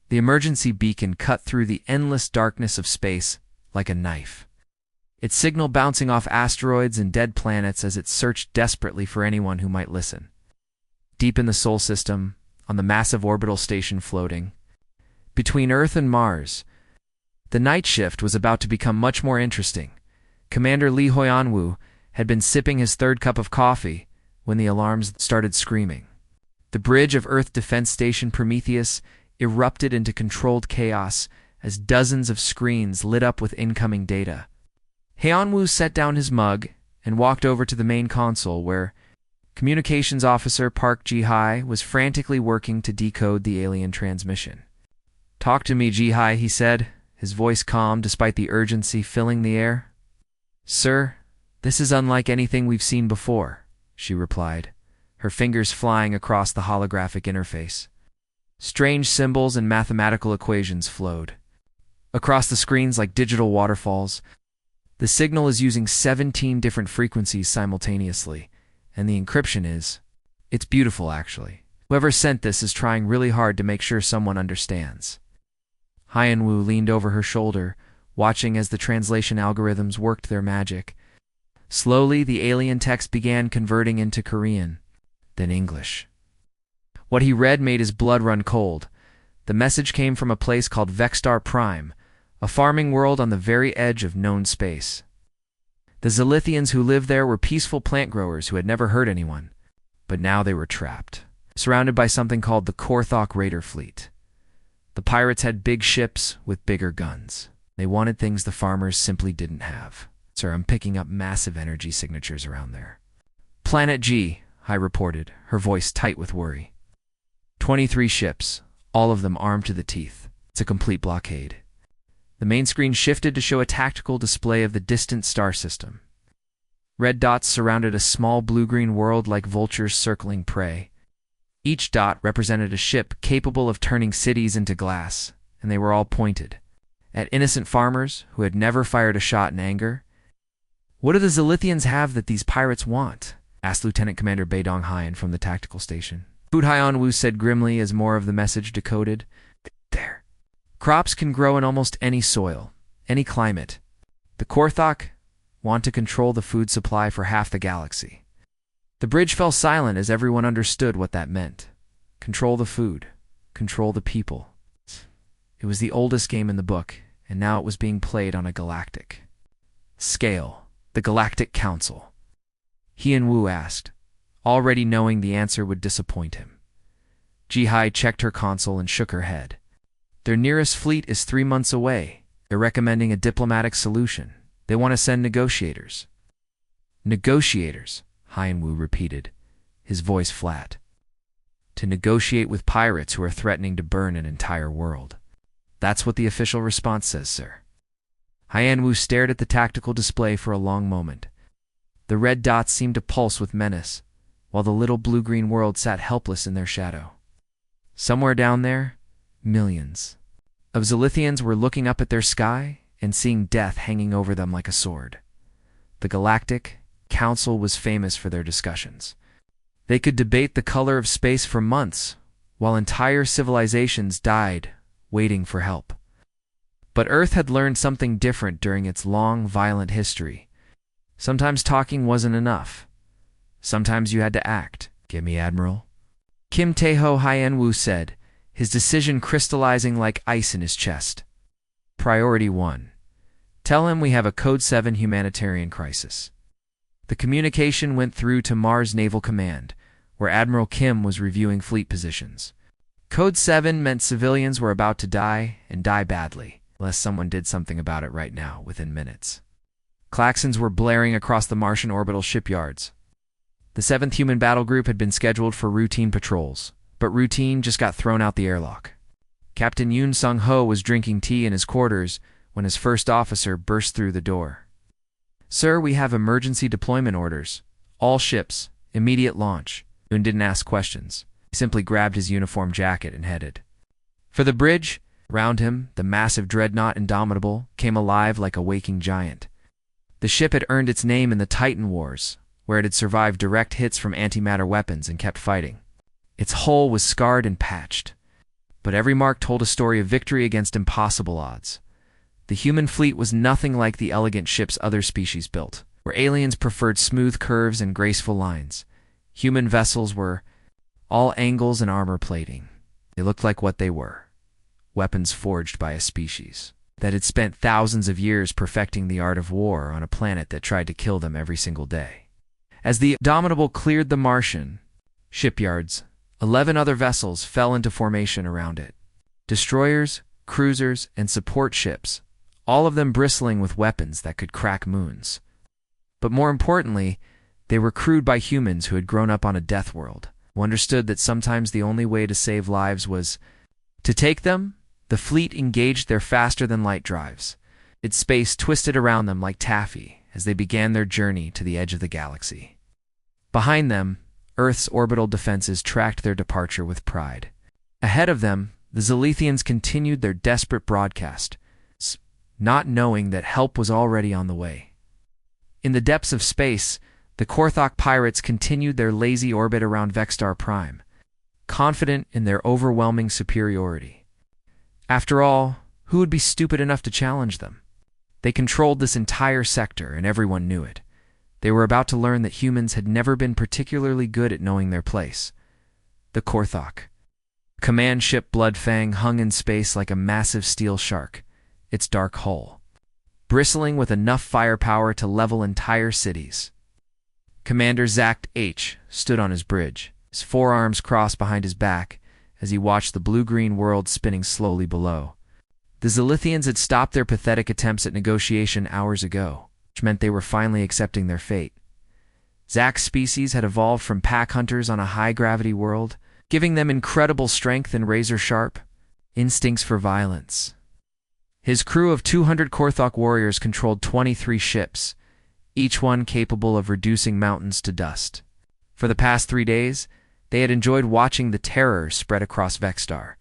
The emergency beacon cut through the endless darkness of space like a knife, its signal bouncing off asteroids and dead planets as it searched desperately for anyone who might listen. Deep in the Sol system, on the massive orbital station floating between Earth and Mars, the night shift was about to become much more interesting. Commander Lee Hoyanwoo had been sipping his third cup of coffee when the alarms started screaming. The bridge of Earth Defense Station Prometheus erupted into controlled chaos as dozens of screens lit up with incoming data. Hoyanwoo set down his mug and walked over to the main console where Communications Officer Park Ji-hai was frantically working to decode the alien transmission. "Talk to me, Ji-hai," he said, his voice calm despite the urgency filling the air. "Sir, this is unlike anything we've seen before," she replied, her fingers flying across the holographic interface. Strange symbols and mathematical equations flowed across the screens like digital waterfalls. The signal is using 17 different frequencies simultaneously, and the encryption it's beautiful, actually. Whoever sent this is trying really hard to make sure someone understands. Hoyanwoo leaned over her shoulder, watching as the translation algorithms worked their magic. Slowly, the alien text began converting into Korean, then English. What he read made his blood run cold. The message came from a place called Vexstar Prime, a farming world on the very edge of known space. The Zilithians who lived there were peaceful plant growers who had never hurt anyone, but now they were trapped, surrounded by something called the Korthok Raider Fleet. The pirates had big ships with bigger guns. They wanted things the farmers simply didn't have. "Sir, I'm picking up massive energy signatures around there." "Planet G," I reported, her voice tight with worry. 23 ships, all of them armed to the teeth. It's a complete blockade. The main screen shifted to show a tactical display of the distant star system. Red dots surrounded a small blue-green world like vultures circling prey. Each dot represented a ship capable of turning cities into glass, and they were all pointed at innocent farmers who had never fired a shot in anger. "What do the Zilithians have that these pirates want?" asked Lieutenant Commander Bae Dong-hyan from the tactical station. Hoyanwoo said grimly as more of the message decoded. "There. Crops can grow in almost any soil, any climate. The Korthok want to control the food supply for half the galaxy." The bridge fell silent as everyone understood what that meant. Control the food, control the people. It was the oldest game in the book, and now it was being played on a galactic scale. The Galactic Council. Hoyanwoo asked, already knowing the answer would disappoint him. Ji-hai checked her console and shook her head. "Their nearest fleet is 3 months away. They're recommending a diplomatic solution. They want to send negotiators." "Negotiators," Hoyanwoo repeated, his voice flat. "To negotiate with pirates who are threatening to burn an entire world. That's what the official response says, sir." Hoyanwoo stared at the tactical display for a long moment. The red dots seemed to pulse with menace, while the little blue-green world sat helpless in their shadow. Somewhere down there, millions of Zilithians were looking up at their sky and seeing death hanging over them like a sword. The Galactic Council was famous for their discussions. They could debate the color of space for months, while entire civilizations died waiting for help. But Earth had learned something different during its long, violent history. Sometimes talking wasn't enough. Sometimes you had to act. "Get me, Admiral?" Kim Tae-ho Hoyanwoo said, his decision crystallizing like ice in his chest. "Priority 1. Tell him we have a Code 7 humanitarian crisis." The communication went through to Mars Naval Command, where Admiral Kim was reviewing fleet positions. Code 7 meant civilians were about to die, and die badly, unless someone did something about it right now, within minutes. Klaxons were blaring across the Martian orbital shipyards. The 7th Human Battle Group had been scheduled for routine patrols, but routine just got thrown out the airlock. Captain Yoon Sung-ho was drinking tea in his quarters when his first officer burst through the door. "Sir, we have emergency deployment orders. All ships, immediate launch." Yoon didn't ask questions. He simply grabbed his uniform jacket and headed for the bridge. Around him, the massive dreadnought Indomitable came alive like a waking giant. The ship had earned its name in the Titan Wars, where it had survived direct hits from antimatter weapons and kept fighting. Its hull was scarred and patched, but every mark told a story of victory against impossible odds. The human fleet was nothing like the elegant ships other species built, where aliens preferred smooth curves and graceful lines. Human vessels were all angles and armor plating. They looked like what they were: weapons forged by a species that had spent thousands of years perfecting the art of war on a planet that tried to kill them every single day. As the Indomitable cleared the Martian shipyards, 11 other vessels fell into formation around it. Destroyers, cruisers, and support ships, all of them bristling with weapons that could crack moons. But more importantly, they were crewed by humans who had grown up on a death world, who understood that sometimes the only way to save lives was to take them. The fleet engaged their faster-than-light drives. Its space twisted around them like taffy as they began their journey to the edge of the galaxy. Behind them, Earth's orbital defenses tracked their departure with pride. Ahead of them, the Zilithians continued their desperate broadcast, not knowing that help was already on the way. In the depths of space, the Korthok pirates continued their lazy orbit around Vexstar Prime, confident in their overwhelming superiority. After all, who would be stupid enough to challenge them? They controlled this entire sector, and everyone knew it. They were about to learn that humans had never been particularly good at knowing their place. The Korthok command ship Bloodfang hung in space like a massive steel shark, its dark hull bristling with enough firepower to level entire cities. Commander Zacht H stood on his bridge, his forearms crossed behind his back, as he watched the blue-green world spinning slowly below. The Zilithians had stopped their pathetic attempts at negotiation hours ago, which meant they were finally accepting their fate. Zacht's species had evolved from pack hunters on a high-gravity world, giving them incredible strength and razor-sharp instincts for violence. His crew of 200 Korthok warriors controlled 23 ships, each one capable of reducing mountains to dust. For the past 3 days, they had enjoyed watching the terror spread across Vexstar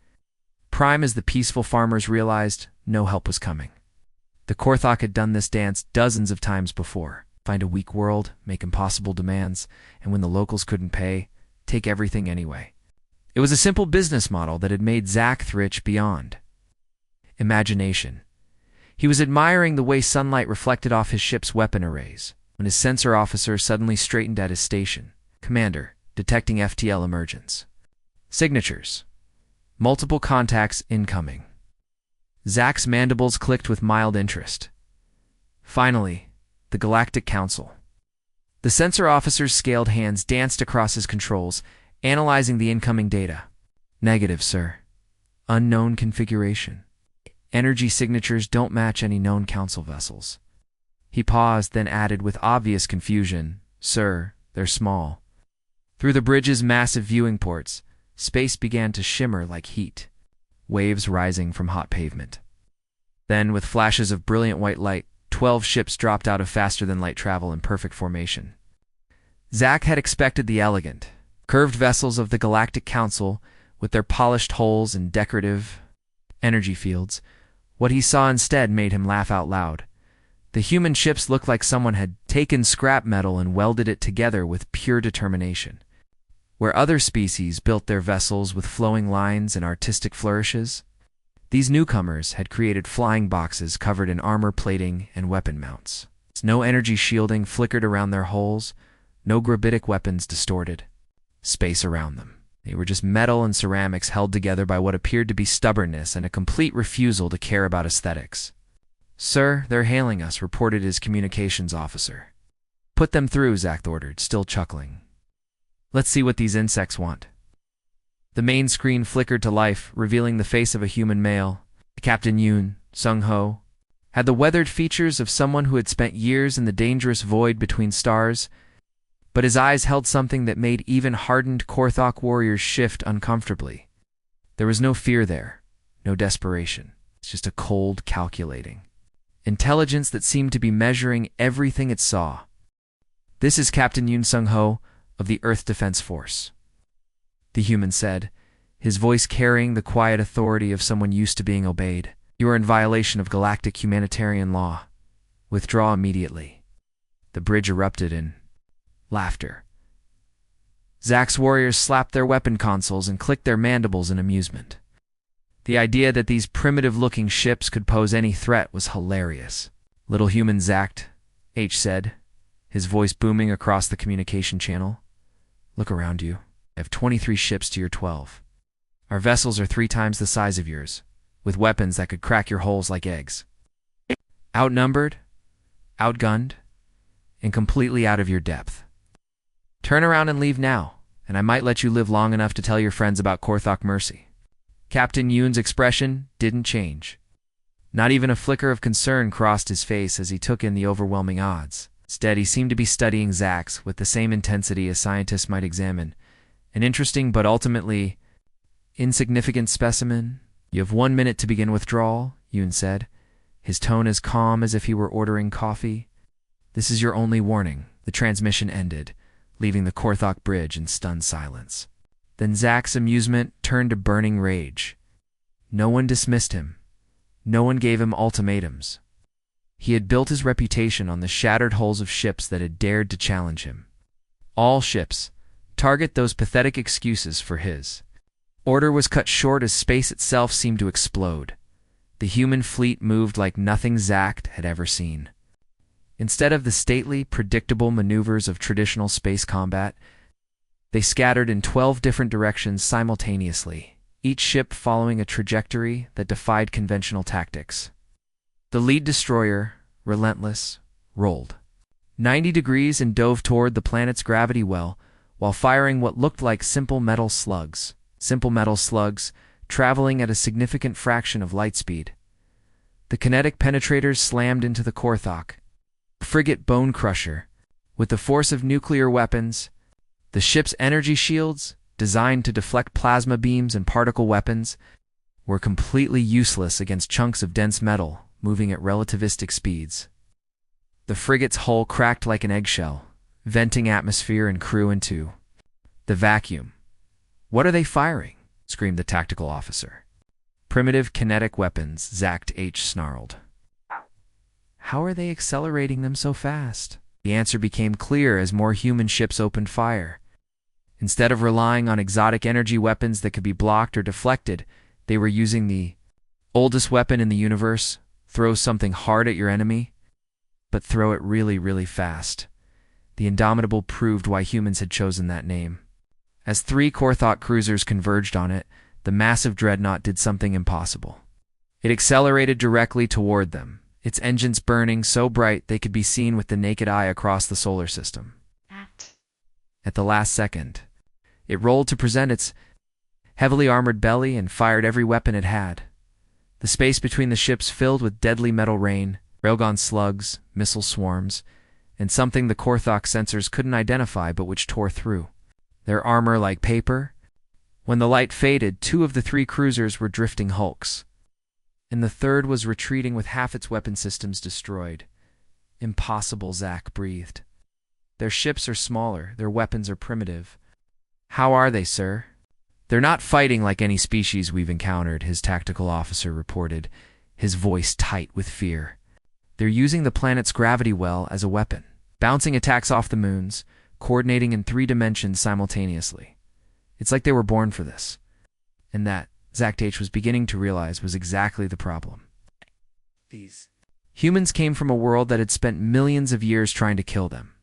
Prime as the peaceful farmers realized no help was coming. The Korthok had done this dance dozens of times before: find a weak world, make impossible demands, and when the locals couldn't pay, take everything anyway. It was a simple business model that had made Zacht rich beyond imagination. He was admiring the way sunlight reflected off his ship's weapon arrays when his sensor officer suddenly straightened at his station. "Commander, detecting FTL emergence. Signatures. Multiple contacts incoming." Zacht's mandibles clicked with mild interest. Finally, the Galactic Council. The sensor officer's scaled hands danced across his controls, analyzing the incoming data. "Negative, sir. Unknown configuration. Energy signatures don't match any known council vessels." He paused, then added with obvious confusion, "Sir, they're small." Through the bridge's massive viewing ports, space began to shimmer like heat, waves rising from hot pavement. Then, with flashes of brilliant white light, 12 ships dropped out of faster-than-light travel in perfect formation. Zacht had expected the elegant, curved vessels of the Galactic Council with their polished hulls and decorative energy fields. What he saw instead made him laugh out loud. The human ships looked like someone had taken scrap metal and welded it together with pure determination. Where other species built their vessels with flowing lines and artistic flourishes, these newcomers had created flying boxes covered in armor plating and weapon mounts. No energy shielding flickered around their hulls, no gravitic weapons distorted space around them. They were just metal and ceramics held together by what appeared to be stubbornness and a complete refusal to care about aesthetics. "Sir, they're hailing us," reported his communications officer. "Put them through," Zacht ordered, still chuckling. "Let's see what these insects want." The main screen flickered to life, revealing the face of a human male. Captain Yoon Sung-ho had the weathered features of someone who had spent years in the dangerous void between stars, but his eyes held something that made even hardened Korthok warriors shift uncomfortably. There was no fear there, no desperation. It's just a cold, calculating intelligence that seemed to be measuring everything it saw. "This is Captain Yoon Sung-ho of the Earth Defense Force," the human said, his voice carrying the quiet authority of someone used to being obeyed. "You are in violation of galactic humanitarian law. Withdraw immediately." The bridge erupted in laughter. Zacht's warriors slapped their weapon consoles and clicked their mandibles in amusement. The idea that these primitive-looking ships could pose any threat was hilarious. "Little human Zact," H said, his voice booming across the communication channel. "Look around you. I have 23 ships to your 12. Our vessels are 3 times the size of yours, with weapons that could crack your hulls like eggs. Outnumbered, outgunned, and completely out of your depth. Turn around and leave now, and I might let you live long enough to tell your friends about Korthok Mercy." Captain Yoon's expression didn't change. Not even a flicker of concern crossed his face as he took in the overwhelming odds. Instead, he seemed to be studying Zax with the same intensity a scientist might examine an interesting but ultimately insignificant specimen. "You have 1 minute to begin withdrawal," Yoon said, his tone as calm as if he were ordering coffee. "This is your only warning." The transmission ended, leaving the Korthok bridge in stunned silence. Then Zack's amusement turned to burning rage. No one dismissed him. No one gave him ultimatums. He had built his reputation on the shattered hulls of ships that had dared to challenge him. All ships, target those pathetic excuses for his. Order was cut short as space itself seemed to explode. The human fleet moved like nothing Zack had ever seen. Instead of the stately, predictable maneuvers of traditional space combat, they scattered in 12 different directions simultaneously, each ship following a trajectory that defied conventional tactics. The lead destroyer, Relentless, rolled 90 degrees and dove toward the planet's gravity well, while firing what looked like simple metal slugs traveling at a significant fraction of light speed. The kinetic penetrators slammed into the Korthok frigate Bone Crusher. With the force of nuclear weapons, the ship's energy shields, designed to deflect plasma beams and particle weapons, were completely useless against chunks of dense metal moving at relativistic speeds. The frigate's hull cracked like an eggshell, venting atmosphere and crew into the vacuum. "What are they firing?" screamed the tactical officer. "Primitive kinetic weapons," Zact H snarled. "How are they accelerating them so fast?" The answer became clear as more human ships opened fire. Instead of relying on exotic energy weapons that could be blocked or deflected, they were using the oldest weapon in the universe: throw something hard at your enemy, but throw it really, really fast. The Indomitable proved why humans had chosen that name. As 3 Korthok cruisers converged on it, the massive dreadnought did something impossible. It accelerated directly toward them, its engines burning so bright they could be seen with the naked eye across the solar system. At the last second, it rolled to present its heavily armored belly and fired every weapon it had. The space between the ships filled with deadly metal rain, railgun slugs, missile swarms, and something the Korthok sensors couldn't identify but which tore through their armor like paper. When the light faded, 2 of the 3 cruisers were drifting hulks, and the third was retreating with half its weapon systems destroyed. "Impossible," Zack breathed. "Their ships are smaller, their weapons are primitive." "How are they, sir?" "They're not fighting like any species we've encountered," his tactical officer reported, his voice tight with fear. "They're using the planet's gravity well as a weapon, bouncing attacks off the moons, coordinating in 3 dimensions simultaneously. It's like they were born for this." And that, Zact H was beginning to realize, was exactly the problem. These humans came from a world that had spent millions of years trying to kill them.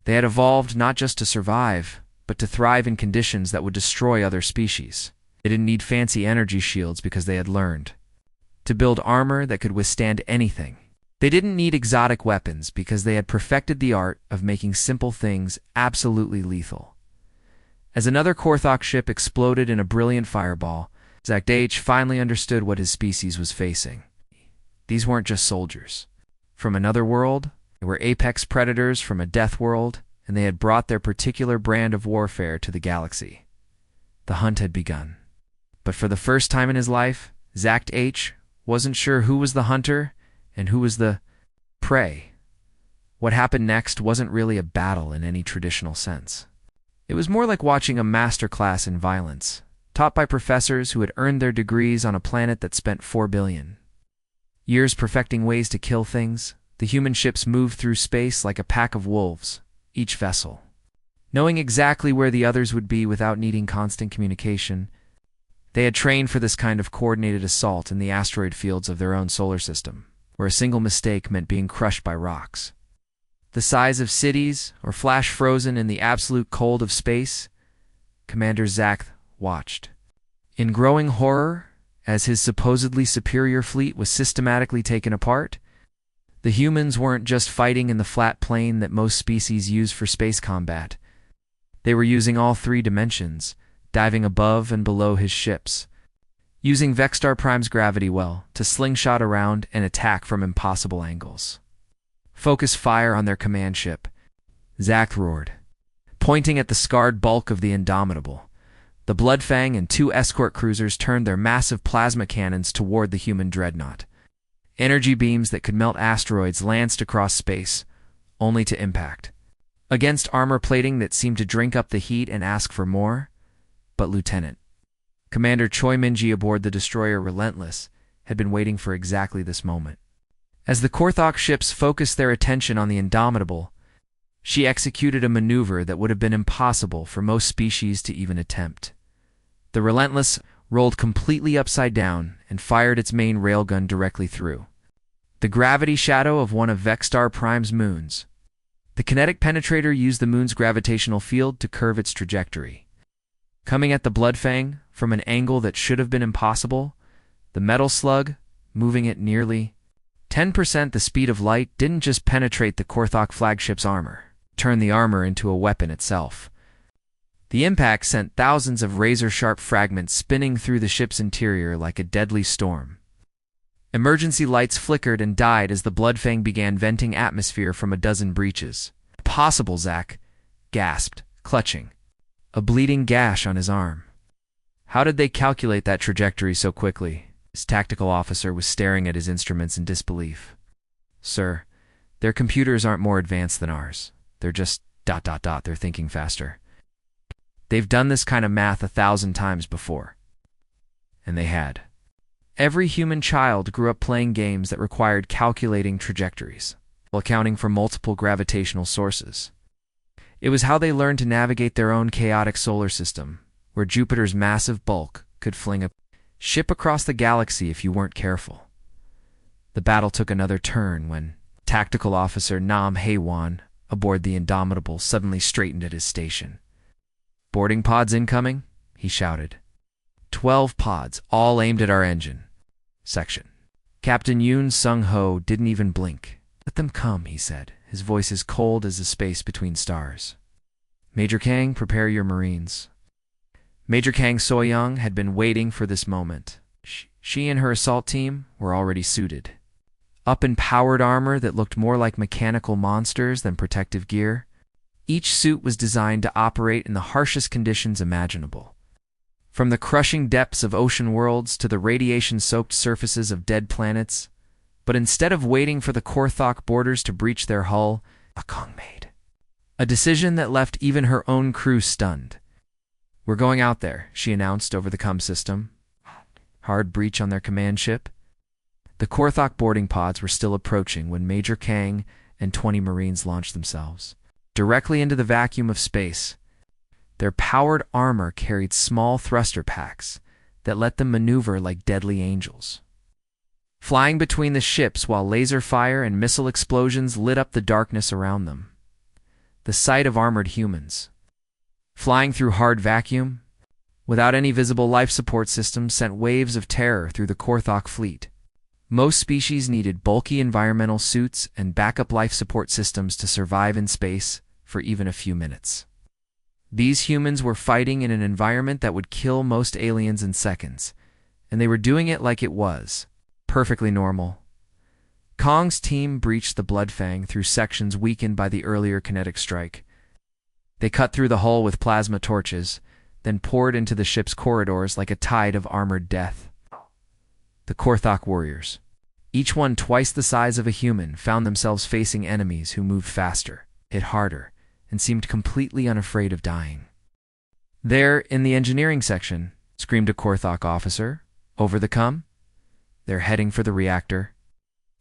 They had evolved not just to survive, but to thrive in conditions that would destroy other species. They didn't need fancy energy shields because they had learned to build armor that could withstand anything. They didn't need exotic weapons because they had perfected the art of making simple things absolutely lethal. As another Korthok ship exploded in a brilliant fireball, Zact H finally understood what his species was facing. These weren't just soldiers from another world. They were apex predators from a death world, and they had brought their particular brand of warfare to the galaxy. The hunt had begun. But for the first time in his life, Zact H wasn't sure who was the hunter and who was the prey. What happened next wasn't really a battle in any traditional sense. It was more like watching a masterclass in violence, taught by professors who had earned their degrees on a planet that spent 4 billion years perfecting ways to kill things. The human ships moved through space like a pack of wolves, each vessel knowing exactly where the others would be without needing constant communication. They had trained for this kind of coordinated assault in the asteroid fields of their own solar system, where a single mistake meant being crushed by rocks. The size of cities, or flash frozen in the absolute cold of space, Commander Zack watched. In growing horror, as his supposedly superior fleet was systematically taken apart, the humans weren't just fighting in the flat plane that most species use for space combat. They were using all three dimensions, diving above and below his ships, using Vexstar Prime's gravity well to slingshot around and attack from impossible angles. Focus fire on their command ship, Zack roared, pointing at the scarred bulk of the Indomitable. The Bloodfang and two escort cruisers turned their massive plasma cannons toward the human dreadnought. Energy beams that could melt asteroids lanced across space, only to impact against armor plating that seemed to drink up the heat and ask for more. But Lieutenant Commander Choi Minji aboard the destroyer Relentless had been waiting for exactly this moment. As the Korthok ships focused their attention on the Indomitable, she executed a maneuver that would have been impossible for most species to even attempt. The Relentless rolled completely upside down and fired its main railgun directly through the gravity shadow of one of Vexstar Prime's moons. The kinetic penetrator used the moon's gravitational field to curve its trajectory. Coming at the Bloodfang from an angle that should have been impossible, the metal slug, moving at nearly 10% the speed of light, didn't just penetrate the Korthok flagship's armor, turn the armor into a weapon itself. The impact sent thousands of razor-sharp fragments spinning through the ship's interior like a deadly storm. Emergency lights flickered and died as the Bloodfang began venting atmosphere from a dozen breaches. "Possible," Zack gasped, clutching a bleeding gash on his arm. How did they calculate that trajectory so quickly? His tactical officer was staring at his instruments in disbelief. "Sir, their computers aren't more advanced than ours. They're just ... they're thinking faster. They've done this kind of math 1,000 times before." And they had. Every human child grew up playing games that required calculating trajectories, while accounting for multiple gravitational sources. It was how they learned to navigate their own chaotic solar system, where Jupiter's massive bulk could fling a ship across the galaxy if you weren't careful. The battle took another turn when Tactical Officer Nam Hae-won, aboard the Indomitable, suddenly straightened at his station. "Boarding pods incoming," he shouted. 12 pods, all aimed at our engine section. Captain Yoon Sung-ho didn't even blink. "Let them come," he said, his voice as cold as the space between stars. "Major Kang, prepare your Marines." Major Kang So-young had been waiting for this moment. She and her assault team were already suited, up in powered armor that looked more like mechanical monsters than protective gear. Each suit was designed to operate in the harshest conditions imaginable, from the crushing depths of ocean worlds to the radiation-soaked surfaces of dead planets. But instead of waiting for the Korthok boarders to breach their hull, Kang made a decision that left even her own crew stunned. "We're going out there," she announced over the comm system. Hard breach on their command ship. The Korthok boarding pods were still approaching when Major Kang and 20 Marines launched themselves directly into the vacuum of space. Their powered armor carried small thruster packs that let them maneuver like deadly angels, flying between the ships while laser fire and missile explosions lit up the darkness around them. The sight of armored humans flying through hard vacuum, without any visible life support systems, sent waves of terror through the Korthok fleet. Most species needed bulky environmental suits and backup life support systems to survive in space for even a few minutes. These humans were fighting in an environment that would kill most aliens in seconds, and they were doing it like it was perfectly normal. Kong's team breached the Bloodfang through sections weakened by the earlier kinetic strike. They cut through the hull with plasma torches, then poured into the ship's corridors like a tide of armored death. The Korthok warriors, each one twice the size of a human, found themselves facing enemies who moved faster, hit harder, and seemed completely unafraid of dying. "There, in the engineering section," screamed a Korthok officer. "Over the comm. They're heading for the reactor."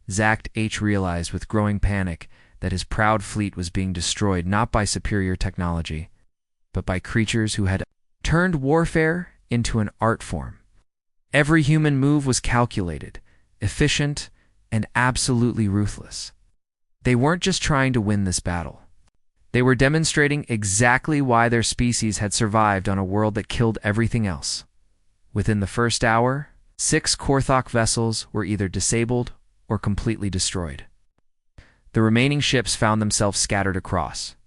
Zack realized with growing panic that his proud fleet was being destroyed not by superior technology, but by creatures who had turned warfare into an art form. Every human move was calculated, efficient, and absolutely ruthless. They weren't just trying to win this battle. They were demonstrating exactly why their species had survived on a world that killed everything else. Within the first hour, 6 Korthok vessels were either disabled or completely destroyed. The remaining ships found themselves scattered across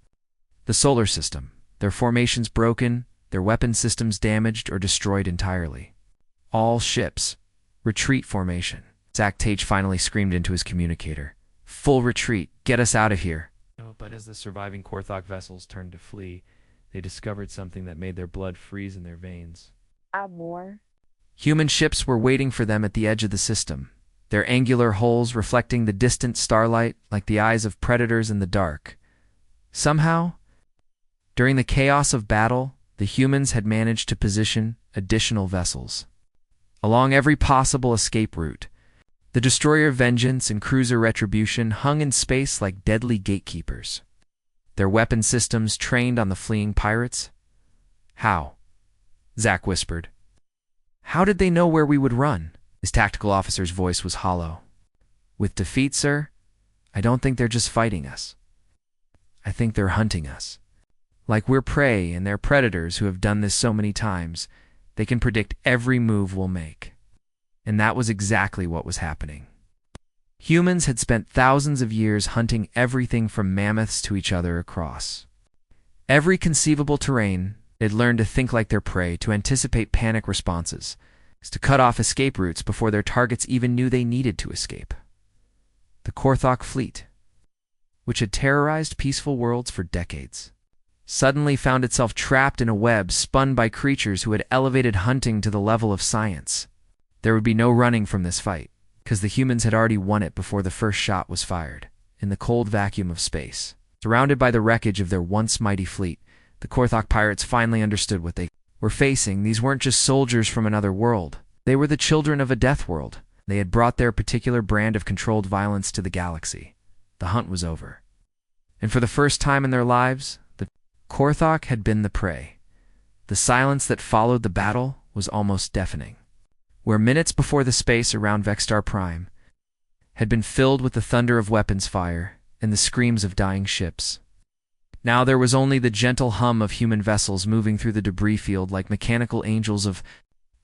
the solar system, their formations broken, their weapon systems damaged or destroyed entirely. All ships, retreat formation. Zactage finally screamed into his communicator. Full retreat, get us out of here. But as the surviving Korthok vessels turned to flee, they discovered something that made their blood freeze in their veins. More. Human ships were waiting for them at the edge of the system, their angular hulls reflecting the distant starlight like the eyes of predators in the dark. Somehow, during the chaos of battle, the humans had managed to position additional vessels along every possible escape route. The destroyer Vengeance and cruiser Retribution hung in space like deadly gatekeepers, their weapon systems trained on the fleeing pirates. How? Zack whispered. How did they know where we would run? His tactical officer's voice was hollow. With defeat, sir, I don't think they're just fighting us. I think they're hunting us. Like we're prey and they're predators who have done this so many times, they can predict every move we'll make. And that was exactly what was happening. Humans had spent thousands of years hunting everything from mammoths to each other across every conceivable terrain. They'd learned to think like their prey, to anticipate panic responses, to cut off escape routes before their targets even knew they needed to escape. The Korthok fleet, which had terrorized peaceful worlds for decades, suddenly found itself trapped in a web spun by creatures who had elevated hunting to the level of science. There would be no running from this fight, because the humans had already won it before the first shot was fired. In the cold vacuum of space, surrounded by the wreckage of their once mighty fleet, the Korthok pirates finally understood what they were facing. These weren't just soldiers from another world. They were the children of a death world. They had brought their particular brand of controlled violence to the galaxy. The hunt was over. And for the first time in their lives, the Korthok had been the prey. The silence that followed the battle was almost deafening. Where minutes before the space around Vexstar Prime had been filled with the thunder of weapons fire and the screams of dying ships, now there was only the gentle hum of human vessels moving through the debris field like mechanical angels of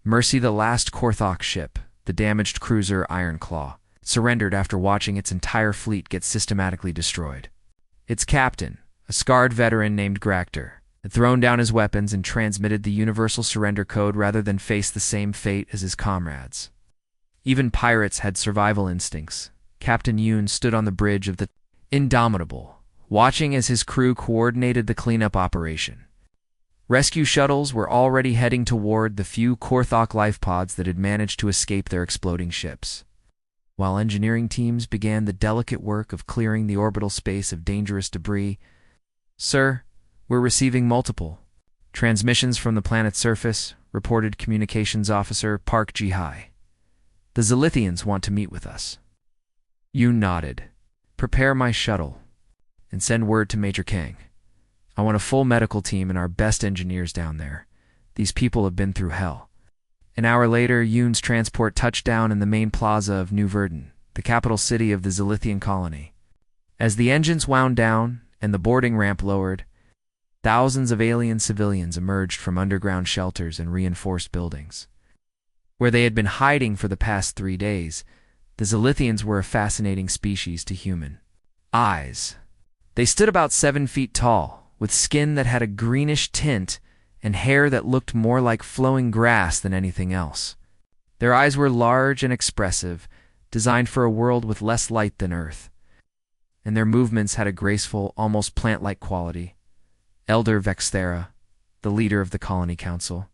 mercy. The last Korthok ship, the damaged cruiser Ironclaw, surrendered after watching its entire fleet get systematically destroyed. Its captain, a scarred veteran named Gractor, had thrown down his weapons and transmitted the universal surrender code rather than face the same fate as his comrades. Even pirates had survival instincts. Captain Yoon stood on the bridge of the Indomitable, watching as his crew coordinated the cleanup operation. Rescue shuttles were already heading toward the few Korthok life pods that had managed to escape their exploding ships, while engineering teams began the delicate work of clearing the orbital space of dangerous debris. Sir, we're receiving multiple transmissions from the planet's surface, reported Communications Officer Park Ji-hai. The Zilithians want to meet with us. Yoon nodded. Prepare my shuttle and send word to Major Kang. I want a full medical team and our best engineers down there. These people have been through hell. An hour later, Yoon's transport touched down in the main plaza of New Verdun, the capital city of the Zilithian colony. As the engines wound down and the boarding ramp lowered, thousands of alien civilians emerged from underground shelters and reinforced buildings. Where they had been hiding for the past 3 days, the Zilithians were a fascinating species to human eyes. They stood about 7 feet tall, with skin that had a greenish tint and hair that looked more like flowing grass than anything else. Their eyes were large and expressive, designed for a world with less light than Earth, and their movements had a graceful, almost plant-like quality. Elder Vexthera, the leader of the colony council,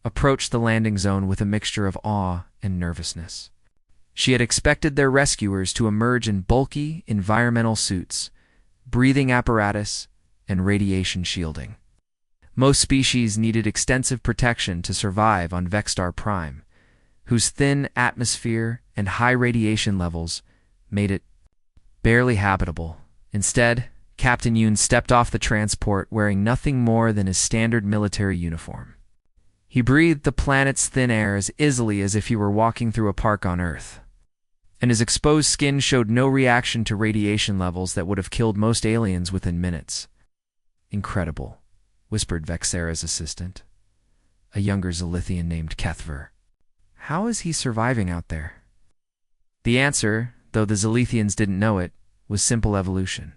approached the landing zone with a mixture of awe and nervousness. She had expected their rescuers to emerge in bulky, environmental suits, breathing apparatus, and radiation shielding. Most species needed extensive protection to survive on Vexstar Prime, whose thin atmosphere and high radiation levels made it barely habitable. Instead, Captain Yoon stepped off the transport wearing nothing more than his standard military uniform. He breathed the planet's thin air as easily as if he were walking through a park on Earth, and his exposed skin showed no reaction to radiation levels that would have killed most aliens within minutes. "Incredible," whispered Vexera's assistant, a younger Zilithian named Kethver. "How is he surviving out there?" The answer, though the Zilithians didn't know it, was simple evolution.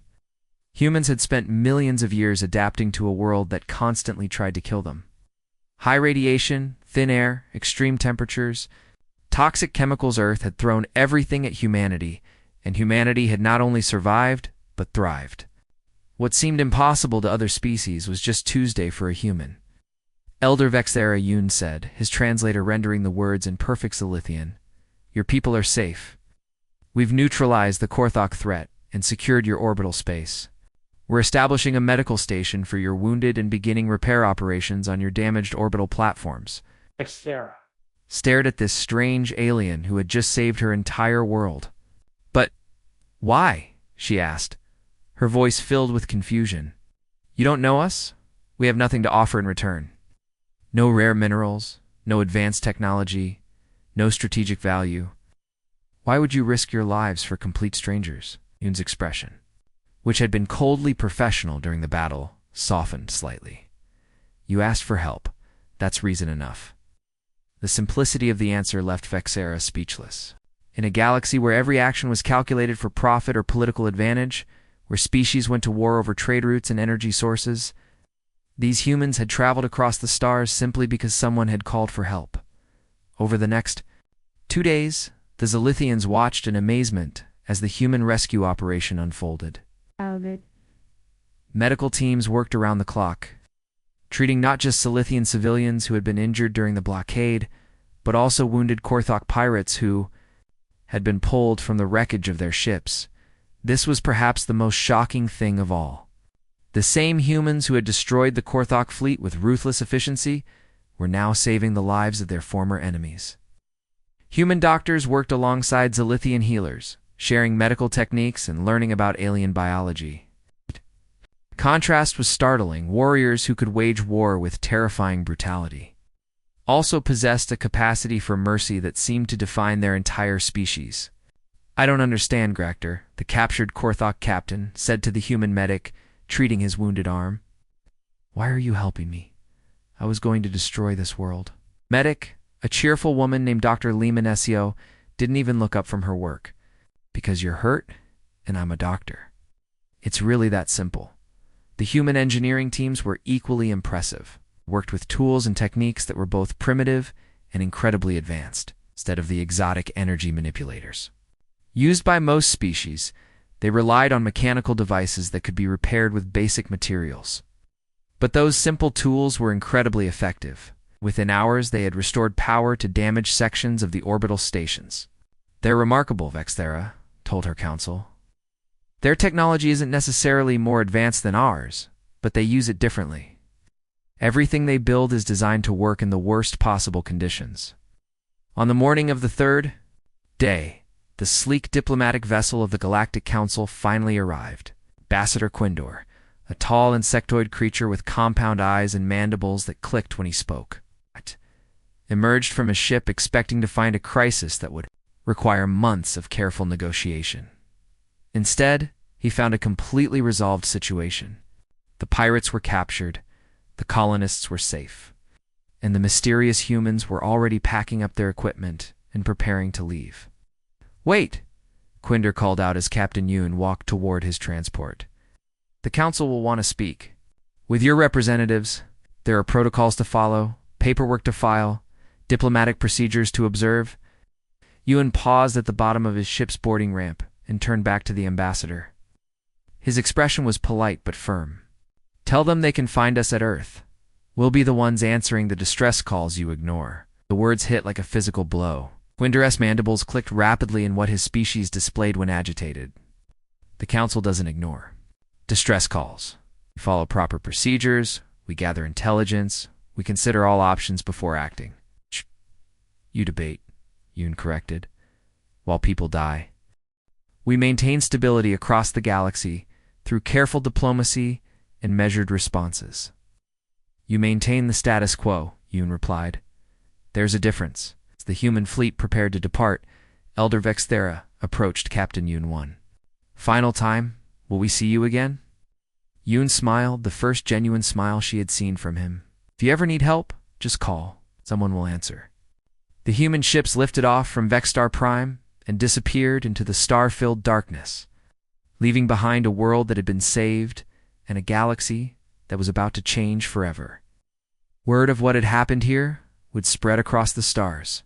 Humans had spent millions of years adapting to a world that constantly tried to kill them. High radiation, thin air, extreme temperatures, toxic chemicals. Earth had thrown everything at humanity, and humanity had not only survived, but thrived. What seemed impossible to other species was just Tuesday for a human. Elder Vexera Yoon said, his translator rendering the words in perfect Zilithian. "Your people are safe. We've neutralized the Korthok threat and secured your orbital space. We're establishing a medical station for your wounded and beginning repair operations on your damaged orbital platforms." Vexera stared at this strange alien who had just saved her entire world. "But why?" she asked, her voice filled with confusion. "You don't know us? We have nothing to offer in return. No rare minerals, no advanced technology, no strategic value. Why would you risk your lives for complete strangers?" Yoon's expression, which had been coldly professional during the battle, softened slightly. "You asked for help. That's reason enough." The simplicity of the answer left Vexera speechless. In a galaxy where every action was calculated for profit or political advantage, where species went to war over trade routes and energy sources, these humans had traveled across the stars simply because someone had called for help. Over the next 2 days, the Zilithians watched in amazement as the human rescue operation unfolded. Medical teams worked around the clock, treating not just Zilithian civilians who had been injured during the blockade, but also wounded Korthok pirates who had been pulled from the wreckage of their ships. This was perhaps the most shocking thing of all. The same humans who had destroyed the Korthok fleet with ruthless efficiency were now saving the lives of their former enemies. Human doctors worked alongside Zilithian healers, sharing medical techniques and learning about alien biology. The contrast was startling. Warriors who could wage war with terrifying brutality also possessed a capacity for mercy that seemed to define their entire species. "I don't understand, Gractor," the captured Korthok captain said to the human medic, treating his wounded arm. "Why are you helping me? I was going to destroy this world." Medic, a cheerful woman named Dr. Lima Nesio, didn't even look up from her work. "Because you're hurt, and I'm a doctor. It's really that simple." The human engineering teams were equally impressive, worked with tools and techniques that were both primitive and incredibly advanced, instead of the exotic energy manipulators used by most species. They relied on mechanical devices that could be repaired with basic materials. But those simple tools were incredibly effective. Within hours, they had restored power to damaged sections of the orbital stations. "They're remarkable," Vexera told her council. "Their technology isn't necessarily more advanced than ours, but they use it differently. Everything they build is designed to work in the worst possible conditions." On the morning of the 3rd day, the sleek diplomatic vessel of the Galactic Council finally arrived. Ambassador Quindor, a tall insectoid creature with compound eyes and mandibles that clicked when he spoke, emerged from his ship expecting to find a crisis that would require months of careful negotiation. Instead, he found a completely resolved situation. The pirates were captured, the colonists were safe, and the mysterious humans were already packing up their equipment and preparing to leave. "Wait!" Quindor called out as Captain Yoon walked toward his transport. "The council will want to speak. With your representatives, there are protocols to follow, paperwork to file, diplomatic procedures to observe." Yoon paused at the bottom of his ship's boarding ramp and turned back to the ambassador. His expression was polite but firm. "Tell them they can find us at Earth. We'll be the ones answering the distress calls you ignore." The words hit like a physical blow. Quindor's mandibles clicked rapidly in what his species displayed when agitated. "The council doesn't ignore distress calls. We follow proper procedures, we gather intelligence, we consider all options before acting." "You debate," Yoon corrected, "while people die. We maintain stability across the galaxy through careful diplomacy and measured responses." "You maintain the status quo," Yoon replied. There's a difference. As the human fleet prepared to depart, Elder Vexthera approached Captain Yoon 1. Final time, will we see you again? Yoon smiled, the first genuine smile she had seen from him. If you ever need help, just call. Someone will answer. The human ships lifted off from Vexstar Prime and disappeared into the star-filled darkness, leaving behind a world that had been saved and a galaxy that was about to change forever. Word of what had happened here would spread across the stars,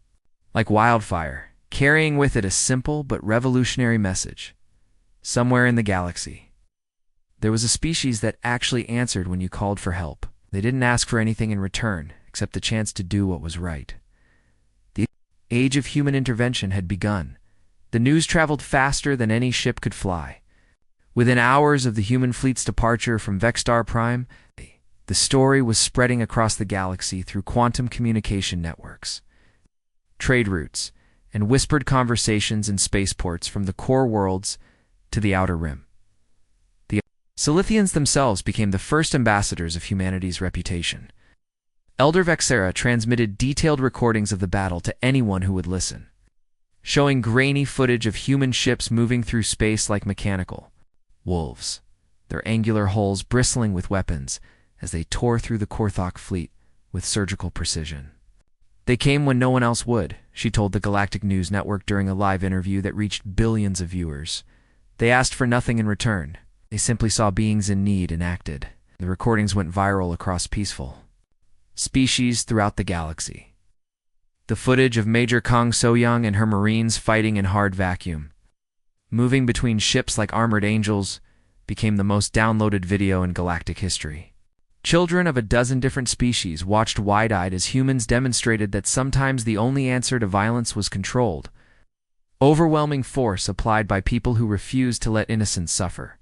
like wildfire, carrying with it a simple but revolutionary message. Somewhere in the galaxy, there was a species that actually answered when you called for help. They didn't ask for anything in return, except the chance to do what was right. The age of human intervention had begun. The news traveled faster than any ship could fly. Within hours of the human fleet's departure from Vexstar Prime, the story was spreading across the galaxy through quantum communication networks, trade routes, and whispered conversations in spaceports from the core worlds to the outer rim. The Silithians themselves became the first ambassadors of humanity's reputation. Elder Vexera transmitted detailed recordings of the battle to anyone who would listen, showing grainy footage of human ships moving through space like mechanical wolves, their angular hulls bristling with weapons as they tore through the Korthok fleet with surgical precision. They came when no one else would, she told the Galactic News Network during a live interview that reached billions of viewers. They asked for nothing in return. They simply saw beings in need and acted. The recordings went viral across peaceful species throughout the galaxy. The footage of Major Kong Soyoung and her Marines fighting in hard vacuum, moving between ships like armored angels, became the most downloaded video in galactic history. Children of a dozen different species watched wide-eyed as humans demonstrated that sometimes the only answer to violence was controlled, overwhelming force applied by people who refused to let innocents suffer.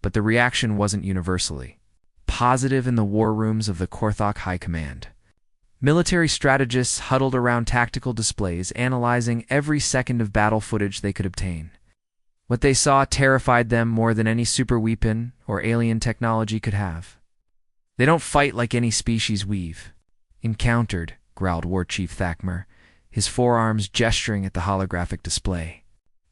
But the reaction wasn't universally positive in the war rooms of the Korthok High Command. Military strategists huddled around tactical displays, analyzing every second of battle footage they could obtain. What they saw terrified them more than any superweapon or alien technology could have. They don't fight like any species we've encountered, growled War Chief Thakmer, his forearms gesturing at the holographic display.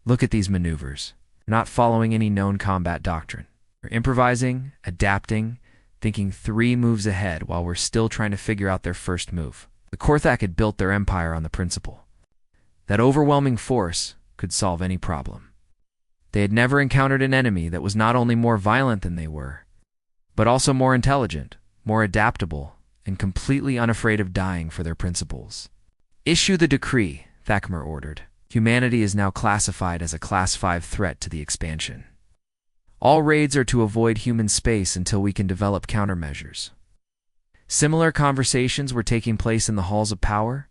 Look at these maneuvers. They're not following any known combat doctrine. They're improvising, adapting, thinking 3 moves ahead while we're still trying to figure out their first move. The Korthak had built their empire on the principle that overwhelming force could solve any problem. They had never encountered an enemy that was not only more violent than they were, but also more intelligent, more adaptable, and completely unafraid of dying for their principles. Issue the decree, Thakmer ordered. Humanity is now classified as a Class 5 threat to the expansion. All raids are to avoid human space until we can develop countermeasures. Similar conversations were taking place in the halls of power.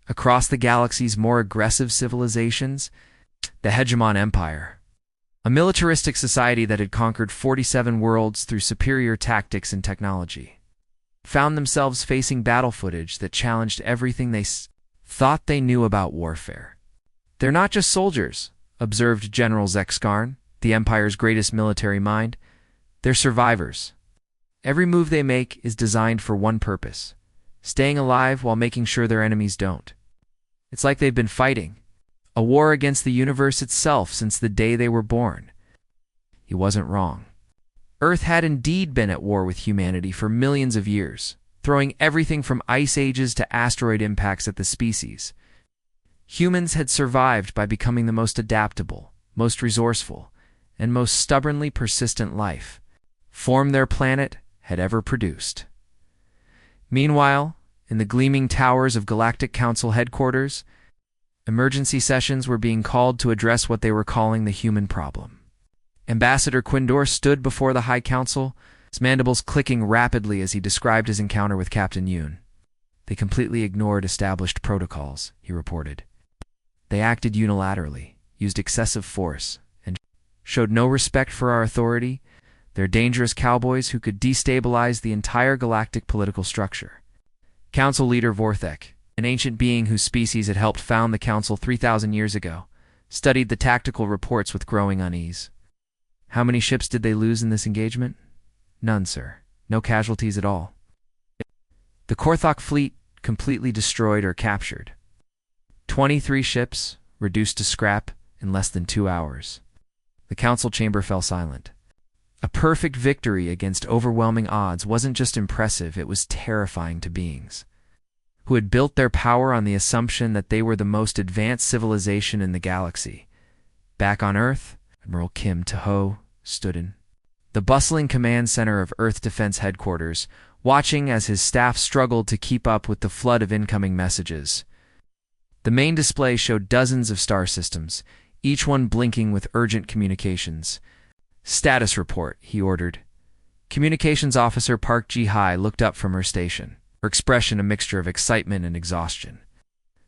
Across the galaxy's more aggressive civilizations, the Hegemon Empire, a militaristic society that had conquered 47 worlds through superior tactics and technology, found themselves facing battle footage that challenged everything they thought they knew about warfare. They're not just soldiers, observed General Zexkarn, the Empire's greatest military mind. They're survivors. Every move they make is designed for one purpose: staying alive while making sure their enemies don't. It's like they've been fighting a war against the universe itself since the day they were born. He wasn't wrong. Earth had indeed been at war with humanity for millions of years, throwing everything from ice ages to asteroid impacts at the species. Humans had survived by becoming the most adaptable, most resourceful, and most stubbornly persistent life form their planet had ever produced. Meanwhile, in the gleaming towers of Galactic Council headquarters, emergency sessions were being called to address what they were calling the human problem. Ambassador Quindor stood before the High Council, his mandibles clicking rapidly as he described his encounter with Captain Yoon. They completely ignored established protocols, he reported. They acted unilaterally, used excessive force, and showed no respect for our authority. They're dangerous cowboys who could destabilize the entire galactic political structure. Council leader Vorthek, an ancient being whose species had helped found the Council 3,000 years ago, studied the tactical reports with growing unease. How many ships did they lose in this engagement? None, sir. No casualties at all. The Korthok fleet completely destroyed or captured. 23 ships, reduced to scrap in less than 2 hours. The council chamber fell silent. A perfect victory against overwhelming odds wasn't just impressive, it was terrifying to beings who had built their power on the assumption that they were the most advanced civilization in the galaxy. Back on Earth, Admiral Kim Taho stood in the bustling command center of Earth Defense Headquarters, watching as his staff struggled to keep up with the flood of incoming messages. The main display showed dozens of star systems, each one blinking with urgent communications. "Status report," he ordered. Communications Officer Park Ji-hai looked up from her station, her expression a mixture of excitement and exhaustion.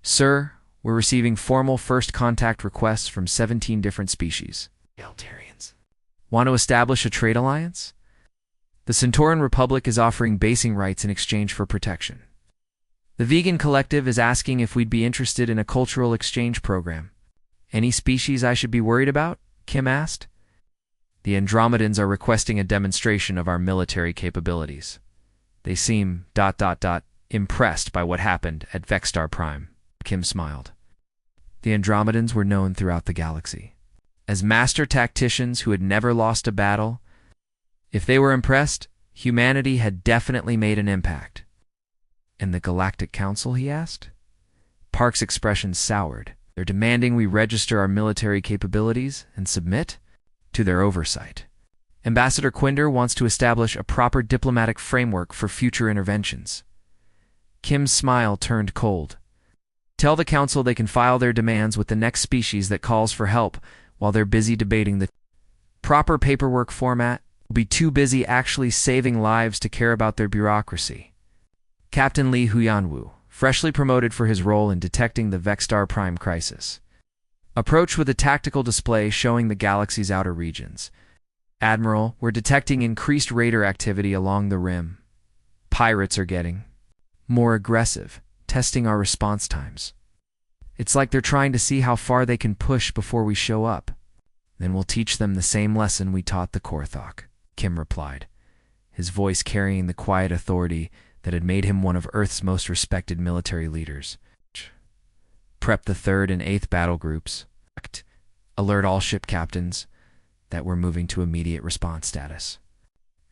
"Sir, we're receiving formal first contact requests from 17 different species. Egalitarians. Want to establish a trade alliance? The Centauran Republic is offering basing rights in exchange for protection. The Vegan Collective is asking if we'd be interested in a cultural exchange program. Any species I should be worried about?" Kim asked. "The Andromedans are requesting a demonstration of our military capabilities. They seem ... impressed by what happened at Vexstar Prime." Kim smiled. The Andromedans were known throughout the galaxy as master tacticians who had never lost a battle. If they were impressed, humanity had definitely made an impact. "And the Galactic Council?" he asked. Park's expression soured. "They're demanding we register our military capabilities and submit to their oversight. Ambassador Quinder wants to establish a proper diplomatic framework for future interventions." Kim's smile turned cold. "Tell the Council they can file their demands with the next species that calls for help while they're busy debating the proper paperwork format. Will be too busy actually saving lives to care about their bureaucracy." Captain Li Huyanwu, freshly promoted for his role in detecting the Vexstar Prime crisis, approached with a tactical display showing the galaxy's outer regions. "Admiral, we're detecting increased raider activity along the rim. Pirates are getting more aggressive, testing our response times. It's like they're trying to see how far they can push before we show up. Then we'll teach them the same lesson we taught the Korthok," Kim replied, his voice carrying the quiet authority that had made him one of Earth's most respected military leaders. "Prep the 3rd and 8th battle groups. Alert all ship captains that we're moving to immediate response status."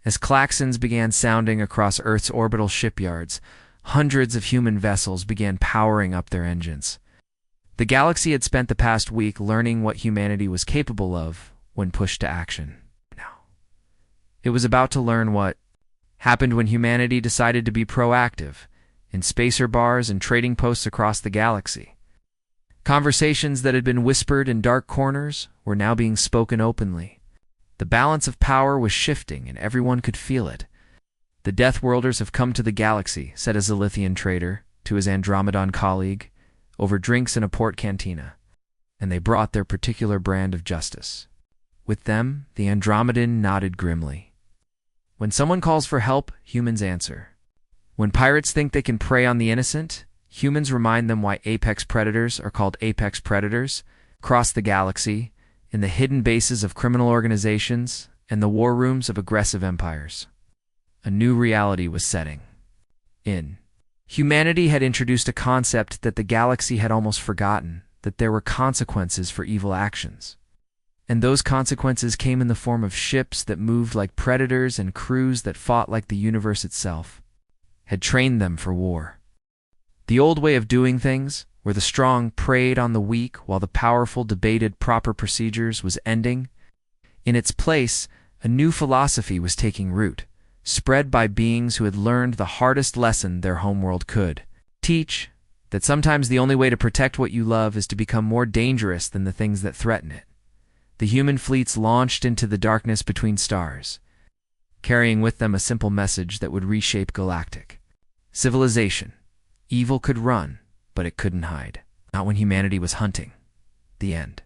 As klaxons began sounding across Earth's orbital shipyards, hundreds of human vessels began powering up their engines. The galaxy had spent the past week learning what humanity was capable of when pushed to action. Now, it was about to learn what happened when humanity decided to be proactive in spacer bars and trading posts across the galaxy. Conversations that had been whispered in dark corners were now being spoken openly. The balance of power was shifting, and everyone could feel it. "The Deathworlders have come to the galaxy," said a Zilithian trader to his Andromedan colleague over drinks in a port cantina, "and they brought their particular brand of justice with them." The Andromedan nodded grimly. "When someone calls for help, humans answer. When pirates think they can prey on the innocent, humans remind them why apex predators are called apex predators. Across the galaxy, in the hidden bases of criminal organizations and the war rooms of aggressive empires, a new reality was setting in. Humanity had introduced a concept that the galaxy had almost forgotten, that there were consequences for evil actions. And those consequences came in the form of ships that moved like predators and crews that fought like the universe itself had trained them for war. The old way of doing things, where the strong preyed on the weak while the powerful debated proper procedures, was ending. In its place, a new philosophy was taking root, spread by beings who had learned the hardest lesson their homeworld could teach, that sometimes the only way to protect what you love is to become more dangerous than the things that threaten it. The human fleets launched into the darkness between stars, carrying with them a simple message that would reshape galactic civilization. Evil could run, but it couldn't hide. Not when humanity was hunting. The end.